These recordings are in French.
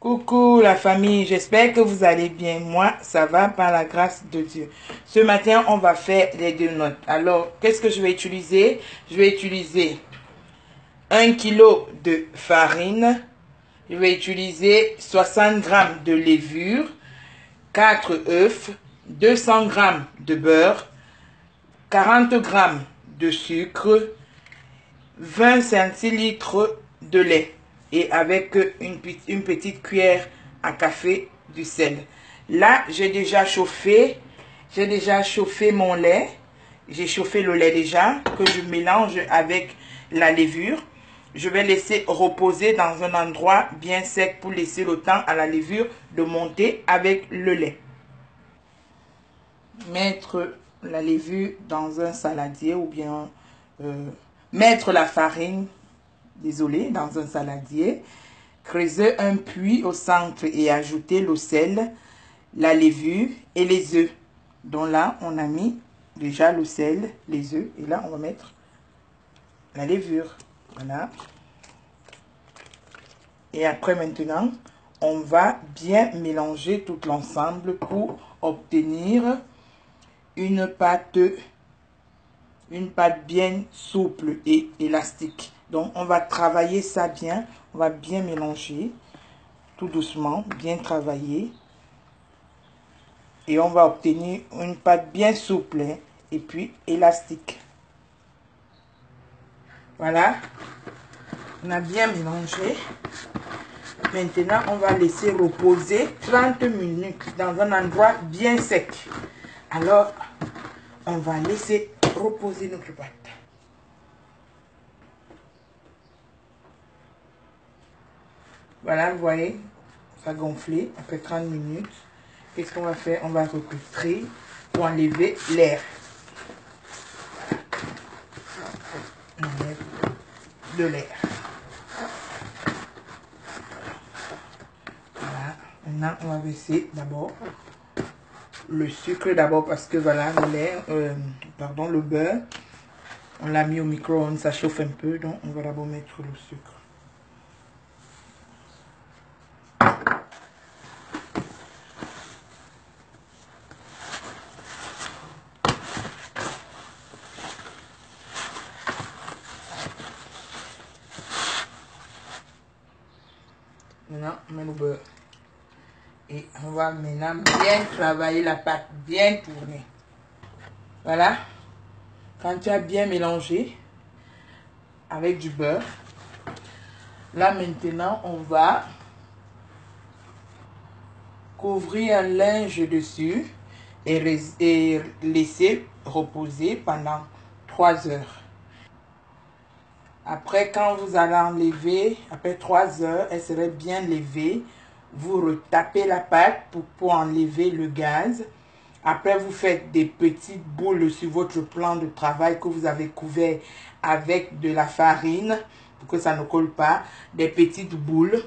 Coucou la famille, j'espère que vous allez bien. Moi, ça va par la grâce de Dieu. Ce matin, on va faire les donuts. Alors, qu'est-ce que je vais utiliser? Je vais utiliser 1 kg de farine. Je vais utiliser 60 g de levure, 4 œufs, 200 g de beurre, 40 g de sucre, 20 centilitres de lait et avec une petite cuillère à café du sel. Là, j'ai déjà chauffé mon lait. J'ai chauffé le lait déjà que je mélange avec la levure. Je vais laisser reposer dans un endroit bien sec pour laisser le temps à la levure de monter avec le lait. Mettre la levure dans un saladier ou bien mettre la farine, dans un saladier. Creuser un puits au centre et ajouter le sel, la levure et les œufs. Donc là, on a mis déjà le sel, les œufs. Et là, on va mettre la levure. Voilà. Et après, maintenant, on va bien mélanger tout l'ensemble pour obtenir une pâte bien souple et élastique. Donc, on va travailler ça bien. On va bien mélanger tout doucement, bien travailler. Et on va obtenir une pâte bien souple et puis élastique. Voilà. On a bien mélangé. Maintenant, on va laisser reposer 30 minutes dans un endroit bien sec. Alors, on va laisser reposer notre pâte. Voilà, vous voyez, ça a gonflé après 30 minutes. Qu'est-ce qu'on va faire? On va recouvrir pour enlever l'air. On enlève de l'air. Voilà. Maintenant, on va baisser d'abord le sucre d'abord parce que voilà, le lait, le beurre, on l'a mis au micro-ondes, ça chauffe un peu, donc on va d'abord mettre le sucre. Maintenant, on met le beurre. Et on va maintenant bien travailler la pâte, bien tourner. Voilà. Quand tu as bien mélangé avec du beurre, là maintenant, on va couvrir un linge dessus et laisser reposer pendant 3 heures. Après, quand vous allez enlever, après 3 heures, elle serait bien levée. Vous retapez la pâte pour enlever le gaz. Après, vous faites des petites boules sur votre plan de travail que vous avez couvert avec de la farine pour que ça ne colle pas. Des petites boules.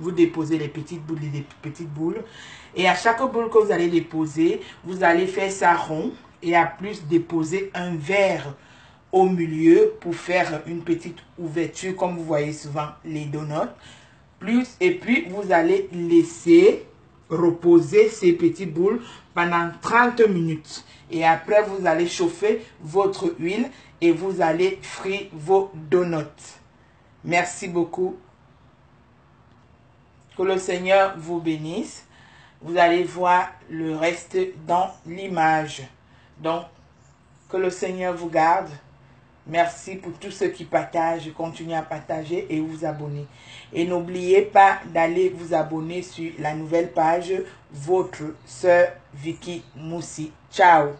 Vous déposez les petites boules. Et à chaque boule que vous allez déposer, vous allez faire ça rond. Et à plus déposer un verre au milieu pour faire une petite ouverture comme vous voyez souvent les donuts. Et puis vous allez laisser reposer ces petites boules pendant 30 minutes. Et après vous allez chauffer votre huile et vous allez frire vos donuts. Merci beaucoup. Que le Seigneur vous bénisse. Vous allez voir le reste dans l'image. Donc, que le Seigneur vous garde. Merci pour tous ceux qui partagent. Continuez à partager et vous abonner. Et n'oubliez pas d'aller vous abonner sur la nouvelle page. Votre sœur Vicky Moussi. Ciao.